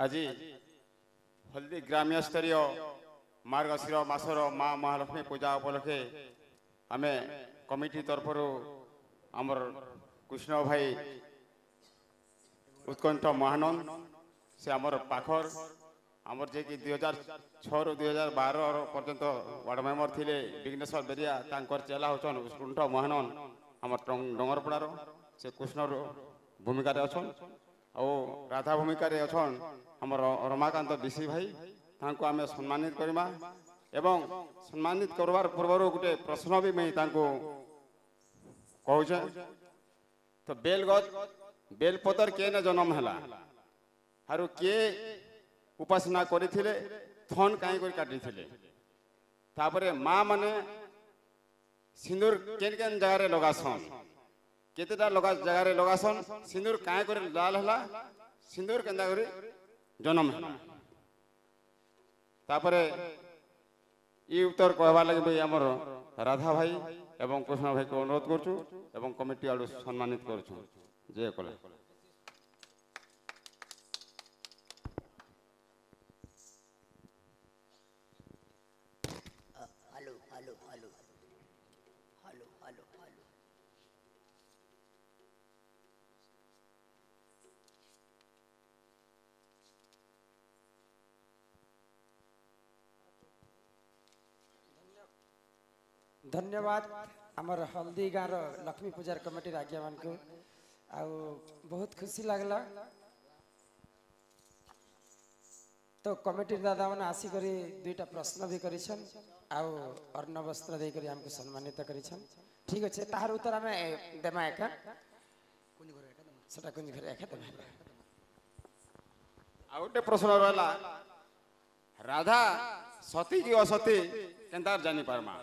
आज हल्दी ग्राम्य स्तरीय मार्गशीर मासर माँ महालक्ष्मी पूजा उपलक्षे आम कमिटी तरफ आमर कृष्ण भाई उत्कंठ महानंद से आमर पाखर आमर जे कि 2006 रु 2012 पर्यंत वार्ड मेम्बर थिले विघ्नेश्वर बेरिया तांकर चेला होचन उत्कंठ महानंद आमर डंगरपड़ार से कृष्ण भूमिका अच्छन और राधा भूमिका अच्छन आमर रमाकांत बिशी भाई तांको आमे सम्मानित करिमा एवं सम्मानित करवार पूर्व गोटे प्रश्न भी मैं तांको कहूचे तो बेलपतर के न जन्म है हारू के उपासना करथिले थन काई कर काटिथिले तापरे माँ माने सिंदूर केन केन जगह रे लगासन केतेटा जगह रे लगासन सिंदूर काई कर लाल हला सिंदूर केंदा करी जन्म है तापरे ये उत्तर कहवा लगे भाई आमर राधा भाई एवं कृष्ण भाई को अनुरोध करछु एवं कमिटी आडू सम्मानित करछु जय कले hello hello hello hello hello hello धन्यवाद आमर हल्दी गाँव लक्ष्मी पूजार कमिटी आज्ञा मान को आउ बहुत खुशी लगला तो कमिटी दादा मैंने आसिक दुईटा प्रश्न भी करिछन आउ अर्ण वस्त्र दे करी हमको सम्मानित करिछन ठीक अच्छे तार उत्तर आम देमा एका सेटा कुनी घर एका देमा आ गोटे प्रश्न रहला राधा सती की असती केनता जानी पारमा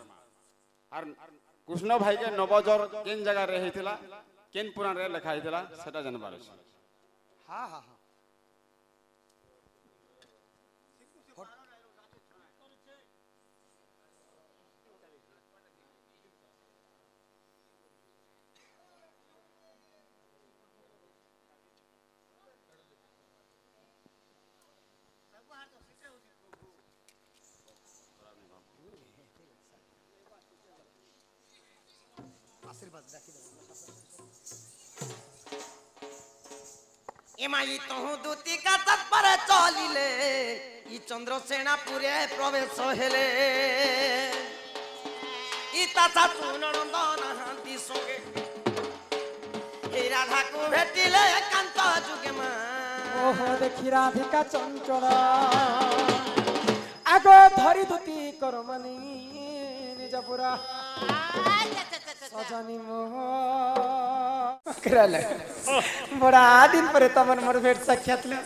और कृष्ण भाई के नवजर केन जगह रे हेतिला केन पुराण रे लिखा हेतिला सेटा जानबार अछि हाँ हाँ एमाई तहु दूती का तत्पर चलिले ई चंद्रसेना पुरे प्रवेश हेले ई ताता सुनंदन हाथी संगे ए राधा को भेटिले कांत जुगे मा ओहो देखी राधिका चंचल आगो धरी धुती कर मनी निज पुरा सजनी मोह कराले बड़ा दिन पर तमन मोर भेट साक्षात ले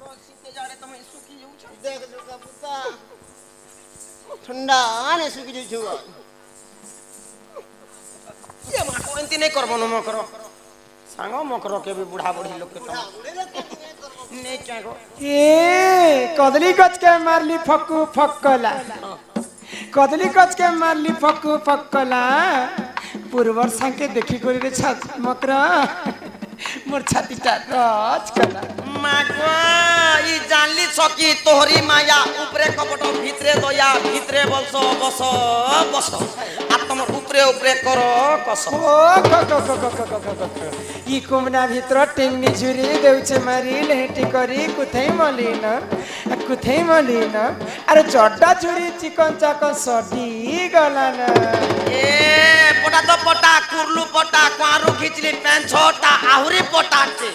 सीते जाड़े तमे सुखी जाऊ छ देख दुर्गा पुता ठंडा आने सुखी जाऊ छ ये मा को एंती नहीं करबो न करो सांगो म करो के भी बुढ़ा बुढ़ी लोग के नहीं क्या गो ए कदली गच के मारली फक्कू फक्कला कदली गच के मारली फक्कू फक्कला पूर्वर सांके देखी करी रे छात मकरा मोर छातीटा रच कला मागवा ई जानली सकी तोहरी माया ऊपरे कपट भीतरे दया भीतरे बलसो बस बस आ तुम ऊपरे ऊपरे करो कस ओ ई कुमना भीतर टिंगनी झुरी देउचे मारी लेहटी करी कुथै मलिन अरे चड्डा झुरी चिकन चाकन सडी गला न ए पटा तो पटा कुरलू पटा क्वारू खिचली पैन छोटा आहुरी पटाटे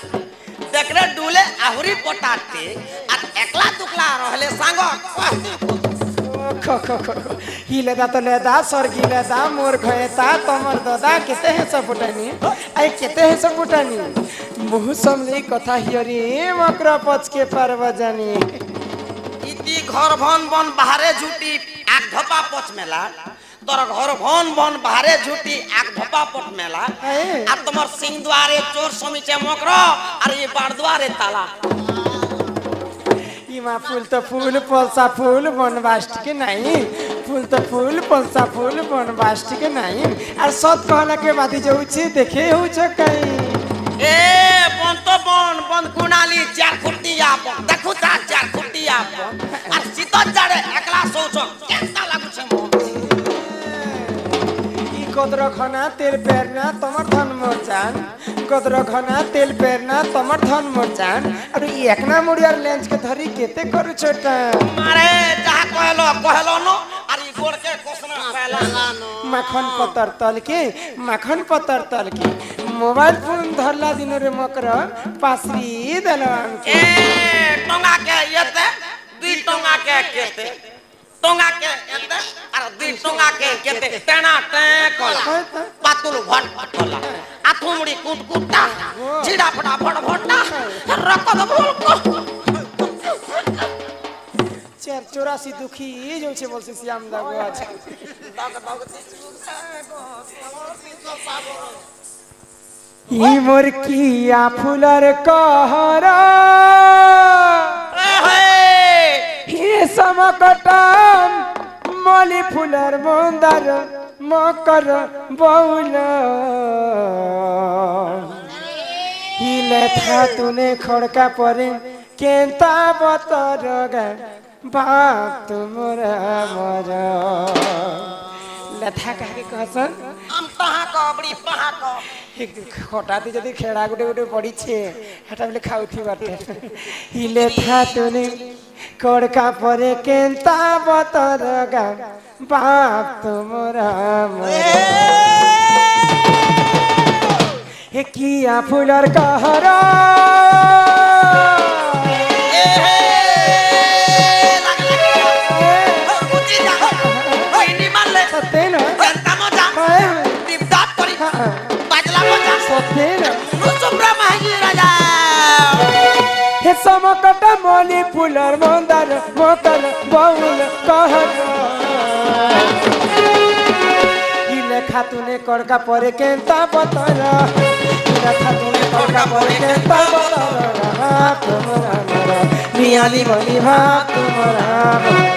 देखले डुले आहुरी पटाटे आ एकला दुकला रहले सांग हिलेदा तो लेदा स्वर्गी लेदा मोर घएता तमर ददा केते है सपुटानी आई केते है सपुटानी मुह समली कथा हियरी मकरा पच के पारवा जानी इति घर भन बन बाहरे झूठी आग धपा पच मेला तोर घर भन बन बाहरे झूठी आग धपा पट मेला आ तमर सिंह द्वारे चोर समीचे मकरो अरे ये बाड़ द्वारे ताला इमा फूल तो फूल पलसा फूल बनबास्ट के नहीं फूल तो फूल पलसा फूल बनबास्ट के नहीं और सत कहला के बादी जाऊ छी देखे हो छ कई ए बन तो बन कुणाली चार खुटिया बन देखु ता चार खुटिया बन আর শীত জাড়ে একলা শৌচ কেনতা লাগুছে মন ই কদর খনা তেল পেরনা তোমার ধন মোরচান কদর খনা তেল পেরনা তোমার ধন মোরচান আর ই একনা মুড়িয়ার লেন্স কে ধরি কেতে করছটা মারে যাহা কহলো ন আর ই গোড়কে কোসনা পেলা নো মাখন পতর তল কি মোবাইল ফোন ধরলা দিনরে মকর পাসরি দেলাম এ টঙ্গা কে ইয়েতে দুই টঙ্গা কে কেতে টঙ্গা কে এতে আর দুই টঙ্গা কে কেতে টেনা টে কলা পাতুল ভট কলা আথুমড়ি কুটকুটা ছিড়া ফটা ফট ফটা রকত বলকো 84 দুঃখী যাচ্ছে বলছে শ্যাম দাগো আছে ই মোর কিয়া ফুলের কহরা হে সমকটাম মলি ফুলের মন্দার মকর বউল হিলে থাতুনে খড়কা পরে কেন্তা বতর গা বাপ তোমরা মর লেথা কাকে কহসন আম তাহা কবড়ি পাহা ক হঠাৎ যদি খেড়া গুটে গুটে পড়িছে হেটা বলে খাউথি বাটে হিলে থাতুনে কড়কা পরে কেন্তা বতর গা বাপ তোমরা মর হে কিয়া ফুলর कहरा সত্যেন মজা দীপদাত করি বাজলা মজা সত্যেন নুসুমরা মাহি রাজা হে সমকটা মলি ফুলর মন্দার মকর বউল कहरा হিলে খাতুনে কড়কা পরে কেন্তা বতর হিলে খাতুনে কড়কা পরে কেন্তা বতর বাপ তোমরা মর মিয়ালি বলি বাপ তোমরা মর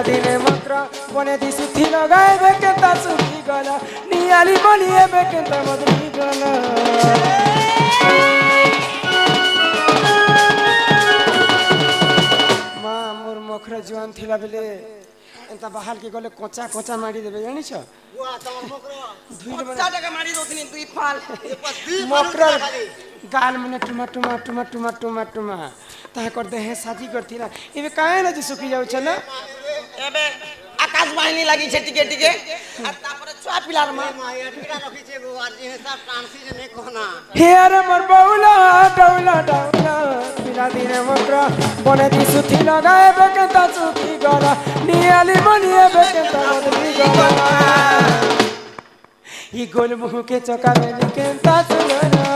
দিনে মাত্র বনে দি সুথি লগাইবে কেতা সুথি গলা নিয়ালি বলিয়েবে কেতা মদনি গলা মা মোর মুখরে জোয়ান থিলা বেলে এন্তা বাহাল কি গলে কোচা কোচা মারি দেবে জানিছ কচ্চা টাকা মারি দোতিনি দুই ফাল মকর গাল মানে টুমা টুমা টুমা টুমা টুমা টুমা তাহা কর দেহে সাজি করথিলা এবে কাहे না যে শুকি যাউছ না এবে আকাশ বাহিনী লাগিছে টিকে টিকে আর তারপরে ছুয়া পিলার মা এটকিরা রখিছে গো আর যে সব টানসি যে নে কোনা হে আরে মোর বাউলা ডাউলা ডাউলা পিলা দিনে মকর বনে দি সুথি লগাইবে কেতা সুথি গলা নিয়ালি বলিয়েবে কেতা মদনি গলা ই গোল মুখে চকাবে কেতা সুলনা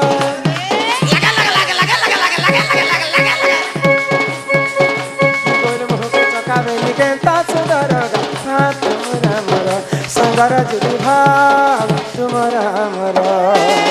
संगर जुड़ी भाव तुम्हारा मरा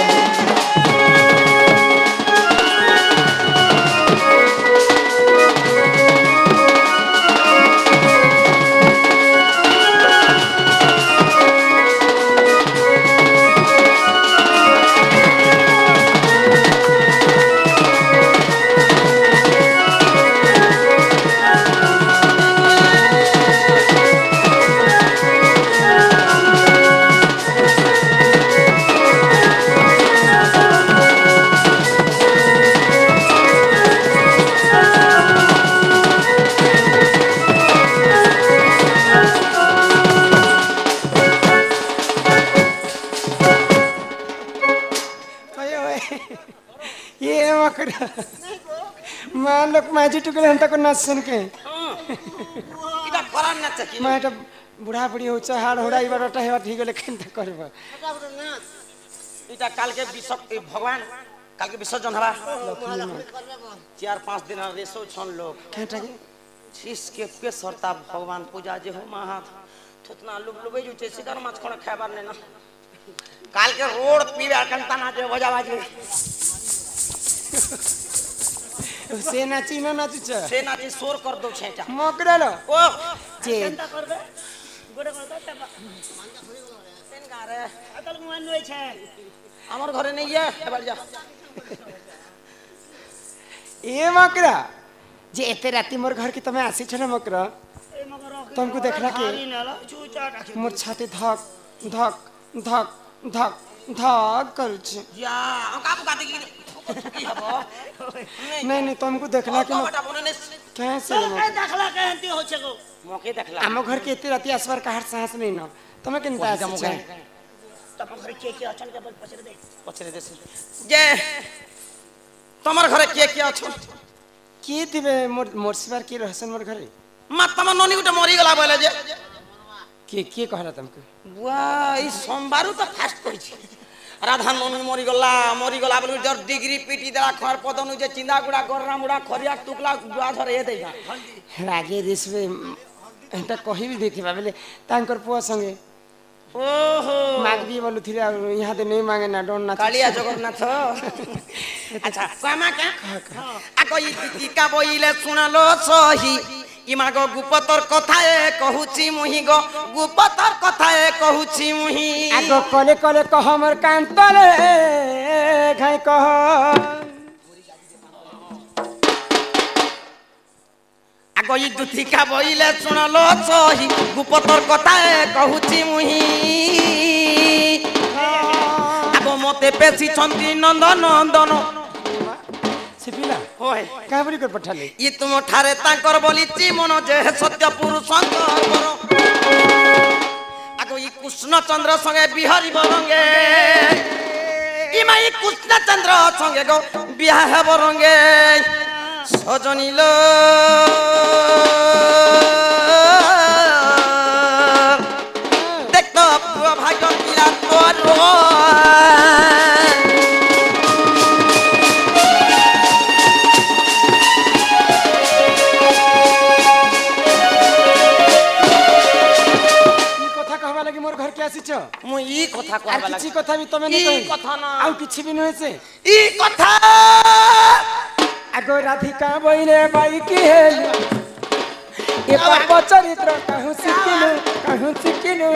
मान लोग माझी टुकड़े हम तक नाच सुन के इटा फरान नाच की मैं এটা बुढ़ा बुढ़ी होच हाड़ होड़ा इबारटा हेबा ठीक गले केनता करबो इटा काल के भगवान काल के विसर्जन हवा 4-5 दिन रेसो छन लोग केनटा के के सरता भगवान पूजा जे हो महात थुतना लुबलुबे जुचे सिगर माछ खण खाबार ने ना काल के रोड पीवे कंता ना जे बजा बाजे से नाची न नाचु छ से नाची शोर कर दो छेटा मकरलो ओ जे चिंता करबे गोडे करता तब सेन गारे अतल मान नय छै हमर घरे नहीं है एबार जा ए मकरा जे एते राती मोर घर की तमे आसी छ न मकरा ए मगर तुमको देखला के चूचा राखे मोर छाती धक धक धक धक धक कर छ या काबू काटे की हबो नहीं नहीं तुमको देखला के बेटा बोने ने कैसे चल के दाखला कहती हो छे को मौके देखला हम घर के एते राती आसवार का हर साहस नहीं न तमे केनता आसी छ तब घर के अचन के पछरे दे जे तमर घरे के अछन के दिबे मोर मोरसिबार के रहसन मोर घरे मा तमर ननी गुटे मरी गला बोले जे के कहला तुमको वाह ई सोमवारु तो फास्ट कहि छी राधा ननी मरी गला बोले जर डिग्री पीटी देला खर पदनु जे चिंदा गुडा गरना मुडा खरिया टुकला जुआ धरे हे देगा रागे रिसबे एटा कहि भी देखिबा बेले तांकर पुआ संगे ओहो मागबी बोलु थिरा यहाँ दे नहीं मांगे ना डोन ना कालिया जगन्नाथ अच्छा कामा क्या आ कोई टीका बोइले सुनलो सही इमागो गुपतर कथाए कहूची मुही गो गुपतर कथाए कहूची मुही आगो कले कले कह हमर कांतले घाय कह आगो ई दुथिका बोइले सुनलो सही गुपतर कथाए कहूची मुही आगो मते पेसी छंती नंदन नंदन सिपिला होय का बोली कर पठाले ई तुम ठारे ताकर बोलिची मन जे सत्य पुरुषंकर बर आगो ई कृष्ण चंद्र संगे बिहारी बरंगे ई माई कृष्ण चंद्र संगे गो बियाह बरंगे सजनील देखतो भाग्य किला तोर मोर घर के आसी छ मु ई कथा कहबा आर किछि कथा भी तमे नहीं ई कहि कथा ना आउ किछि भी नहीं से ई कथा आगो राधिका बोइले बाई की हेल ए पाप चरित्र कहूं सिकिलु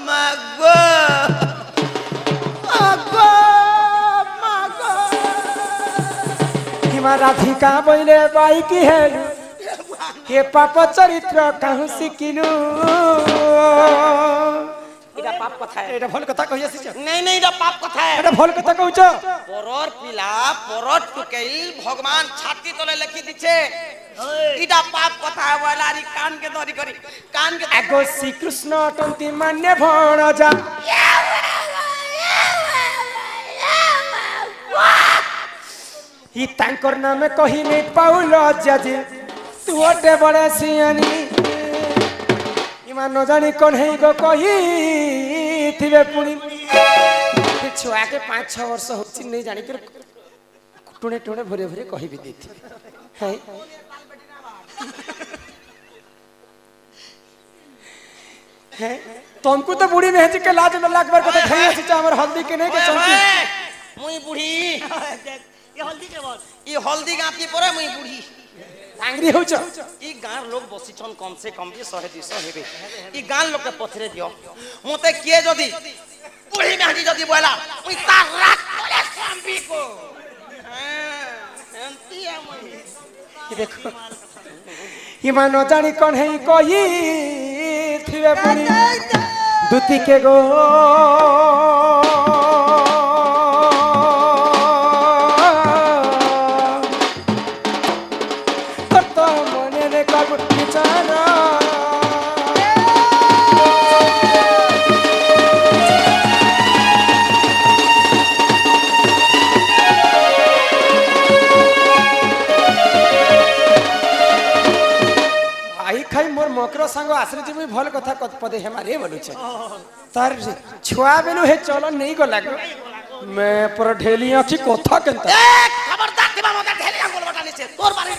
मागो आगो मागो हिमा राधिका बोइले बाई की हेल के पाप चरित्र कहूं सिकिलु इटा पाप कथा है एटा भल कथा कहि आसी छ नहीं नहीं इटा पाप कथा है एटा भल कथा कहू छ परर पिला परर टुकेल भगवान छाती तले लिखि दिछे इटा पाप कथा है वालारी कान के दरी करी कान के आगो श्री कृष्ण अटंती मान्य भण जा ही तांकर नाम कहि नहीं पाउल जाजी तू ओटे बड़े सियानी इमा न जानी कोन है गो कहि थिबे पुनी छुआ के 5-6 वर्ष होछि नहीं जानी कर टुणे टुणे भरे भरे कहि भी देथि है है तुमको तो बूढ़ी में के लाज में लाख बार कथा खइया से हमर हल्दी के नहीं के चलती मुई बूढ़ी ये हल्दी के बोल ई हल्दी गाती परे मुई बूढ़ी आंगरी हो छ ई गार लोग बसिछन कम से कम भी 100-200 हेबे ई गान लोग के पथरे दियो मते किए जदी बूढ़ी में जदी बोला मुई तार राख करे सांबी को एंती है मुई ये देखो ये मानो जानी कौन है कोई थिवे पुनी दुती के गो तो मने ने कब विचारा मकर संग आसरे जे मुई भल कथा पदे हेमा रे बोलुछे तार छुआ बेलु हे चलन नहीं गला गो मैं पर ढेली आखी कथा केनता ए खबरदार दिबा मते ढेली आंगुल बटा निचे तोर बारे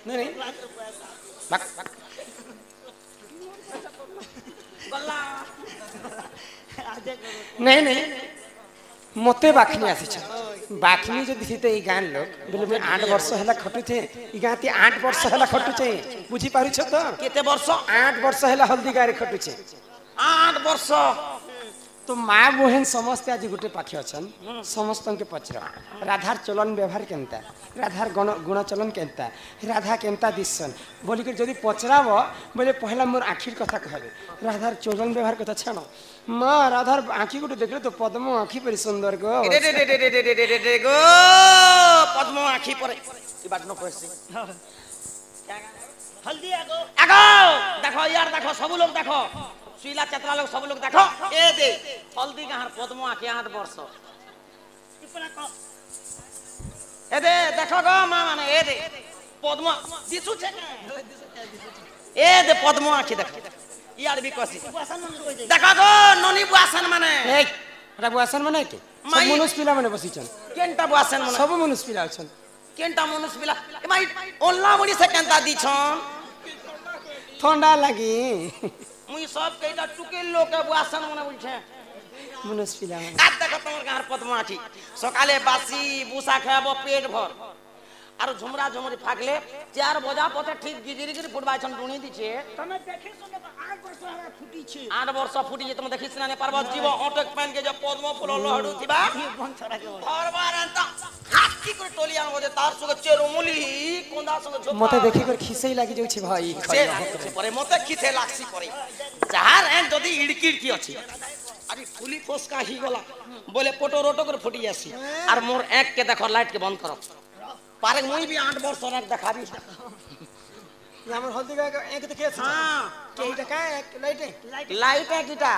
नहीं बक गल्ला नहीं नहीं मते बाखनी आसी छ बाखनी जदि थी तो ई गान लोग बोले मैं 8 वर्ष हला खटु छे ई गाती 8 वर्ष हला खटु छे बुझी पारि छ तो केते वर्ष 8 वर्ष हला हल्दी गारे खटु छे 8 वर्ष तो माँ बहन समस्त आज गोटे पाखे अछन समस्त के पचरा राधार चलन व्यवहार केनता राधार गुण चलन केनता राधा केनता दिसन बोली के जदी पचराब बोले पहला मोर आखिर कथा कहबे राधार चलन व्यवहार कथा छानो माँ राधार आँखी गोटे देखले तो पद्म आँखी पर सुंदर गो रे गो पद्म आँखी पर ई बात न कहसी हल्दी आगो आगो देखो यार देखो सब लोग देखो सुईला चतरा लोग सब लोग देखो ए दे हल्दी कहां पद्म आँखी 8 वर्ष इपना को ए दे देखो गो मां माने ए दे पद्म दिसु छे ए दे पद्म आँखी देखो यार भी कहसी वासन मन कोइ दे देखो गो ननी बुआसन माने ए रा बुआसन माने के सब माई- मनुष्य पिला माने बसिचन केनटा बुआसन माने सब मनुष्य पिला अछन केनटा मनुष्य बिला ए माई ओल्ला बडी से केनता दिछन ठंडा लागी मुई सब केटा टुके लोग के बुआसन माने बुझे मनुष्य पिला माने आज देखो तमर गार पद्म आँखी सकाले बासी बुसा खाबो पेट भर आरो झुमरा झुमरी फागले 4 बजा पते ठीक गिजिरी गिरी फुटबाय छन दुनी दिछे तमे देखे सुने 8 वर्ष हला फुटी छी 8 वर्ष फुटी जे तुम देखिस ना ने पर्वत जीव ओटक पेन के जो पद्म फूल लहडू थिबा बन छोरा के हर बार अंत हाथी को टोलिया बजे तार सुग चेरुमुली कोंदा सुग झोपा मते देखि कर खिसई लागी जाउ छी भाई से परे मते खिथे लागसी परे जहार एन जदी इडकी इडकी अछि अरे फुली फोसका ही गला बोले पोटो रोटो कर फुटी आसी और मोर एक के देखो लाइट के बंद करो पारे मुई भी 8 वर्ष रख देखाबी हमर हल्दी गाय के एक देखि छ हां केइटा का एक लाइट लाइट है कीटा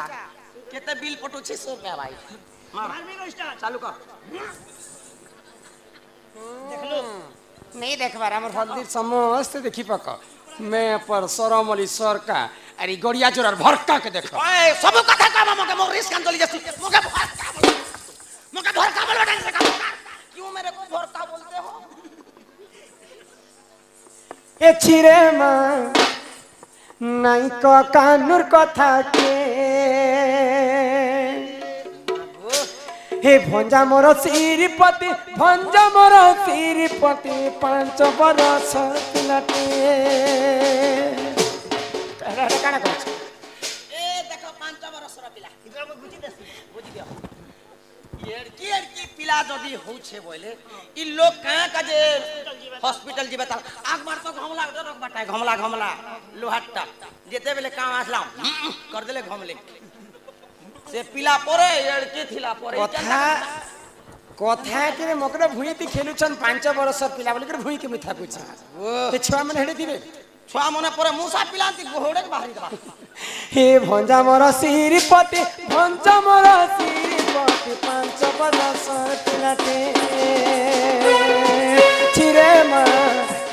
केते बिल पटो 600 रुपया भाई मारबी को स्टार्ट चालू कर देख लो नहीं देखबार हमर हल्दी समस्त देखि पक मैं पर सरमली सरका अरे गड़िया जोर भरका के देखो ओए सब कथा का मके मोर रिस्क कान चली जसी मके भरका बोल बेटा से काम क्यों मेरे को भरका बोलते हो ए छिरे माँ नाई को कानूर कथा के हे भंजा मोर श्रीपति 5 बरस पिलाटे काना कहछ ए देखो 5 वर्ष रा पिला इधर में गुची देसी बुझि दियो एड़की पिला जदी हो छे बोले इ लोग कहां का जे हॉस्पिटल जीवे त आग बार तो घमला रख बाटा घमला लोहाटा जेते बेले काम आसला कर देले घमले से पिला परे एड़की थिला परे कथा के मकरा भुई ती खेलुछन 5 बरस पिला बोले कर भुई के मिथा पूछ ते छुआ मन हेडे दिबे छुआ मने परे मुसा पिलांती गोहड़े के बाहरी दबा हे भंजा मोर श्रीपति 5 बरस पिलाटे छिरे माँ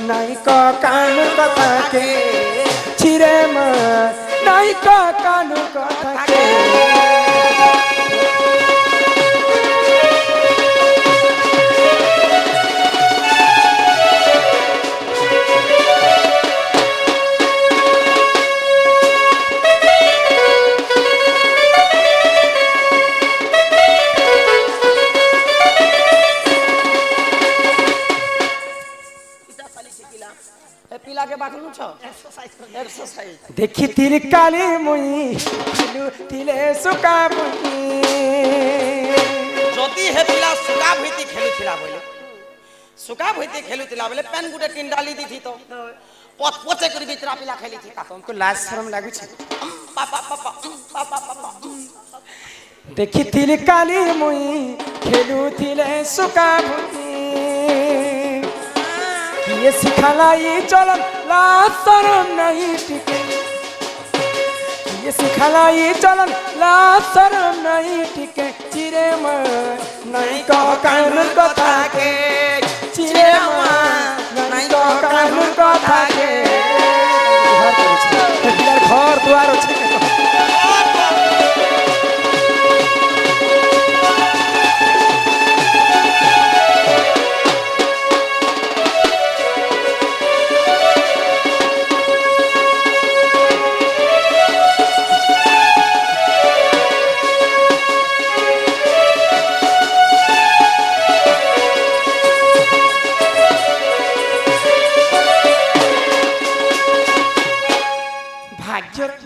नाई को कानू कथा के छिरे माँ नाई को कानू कथा के पिला के बात नु छ एक्सरसाइज कर एक्सरसाइज देखी तिर काली मुई खिलु तिले सुका मुई जदी हे पिला सुगा भीति खेलुथिला बोले सुगा भीति खेलुथिला बोले पेन गुटे तीन डाली दी थी तो पच पचे करी बितरा पिला खेली थी तुमको लाज शरम लागु छ पापा पापा पापा पापा देखी तिर काली मुई खिलु तिले सुका मुई ये सिखाला ये चलन ला शरम नहीं टिके ये सिखाला ये चलन ला शरम नहीं टिके चिरे माँ नहीं को कानून कथा के चिरे माँ नहीं को कानून कथा থাকে ঘর দুয়ার আছে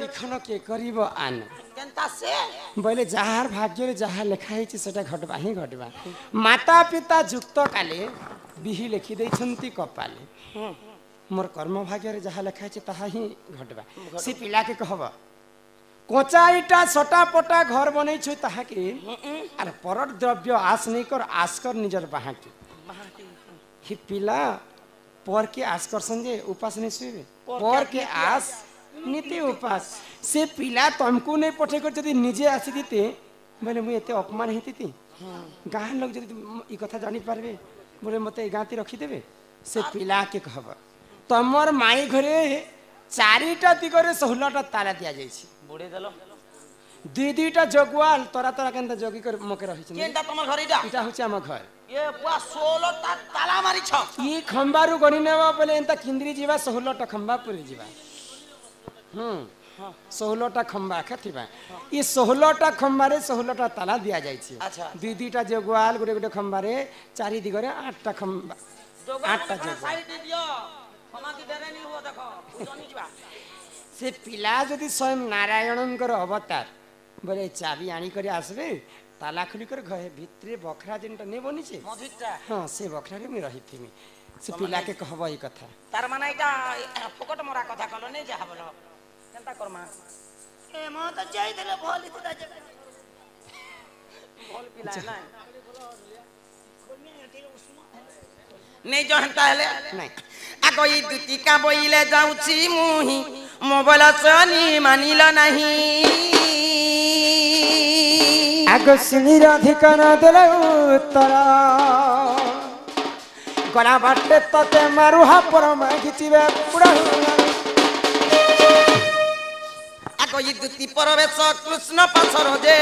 লিখন কে করিব আন কেনতা সে বলে যাহার ভাগ্যরে যাহা লেখা হয়েছে সেটা ঘটবা হি ঘটবা মাতা পিতা যুক্ত কালে বিহি লেখি দেইছন্তি কপালে মোর কর্ম ভাগ্যরে যাহা লেখা হয়েছে তাহা হি ঘটবা সে পিলাকে কহব কোচা ইটা সটা পটা ঘর বনাইছ তাহাকে আর পরর দ্রব্য আশ নেই কর আশ কর নিজর বাহাকে হি পিলা পর के आस करसन जे उपास नहीं सुबे पर के आस नीति उपास से पिला तुमको नहीं पठे कर जदी निजे आसी दिते बोले मुई एते अपमान हेती गाँ लोग जदी ई कथा जानी पारबे बोले मते गाती रखी देबे से पिला के कहब तमर माई घरे चारिटा दिगरे 16टा ताला दिया जाइछि बुड़े देलो दुईटा जगवाल तोरा तोरा केनता जगी कर मके रहि छै केनता तमर घर इटा इटा होछि हम घर ये पूरा 16टा ताला मारी छ ई खंबारु गणी नेबा बोले एंता किंद्री जीवा 16टा खंबा पुरी जीवा 16टा खंबा खथिबा ई 16टा खंबारे 16टा ताला दिया जाय छै अच्छा दुईटा जगवाल गुटे गुटे खंबारे चारि दिगरे 8टा खंबा 8टा जगवाल साइड दे दियो समाधि देरे नहीं हो देखो जनी जीवा से पिला जदि स्वयं नारायणंकर अवतार बोले चाबी आनी करे आसबे ताला खुली कर घरे भितरे बखरा जेनटा ने बनी छे मधिटा हां से बखरा रे मैं रही थी से पिला के कहबो ई कथा तार माने इटा फकट मोरा कथा कलो नहीं जा बोलो केनता करमा ए म त जाई देले भोली त जे बोल पिला ना नहीं जो हंता हेले नहीं आगो ई दुती का बोइले जाउची मुही मोबाइल सनी मानिला नहीं आगो सिंहिर अधिकार देले उत्तर गला बाटे तते मारुहा परमा घिचिबे पुड़ा आगो ई दुती परवेश कृष्ण पाछर जे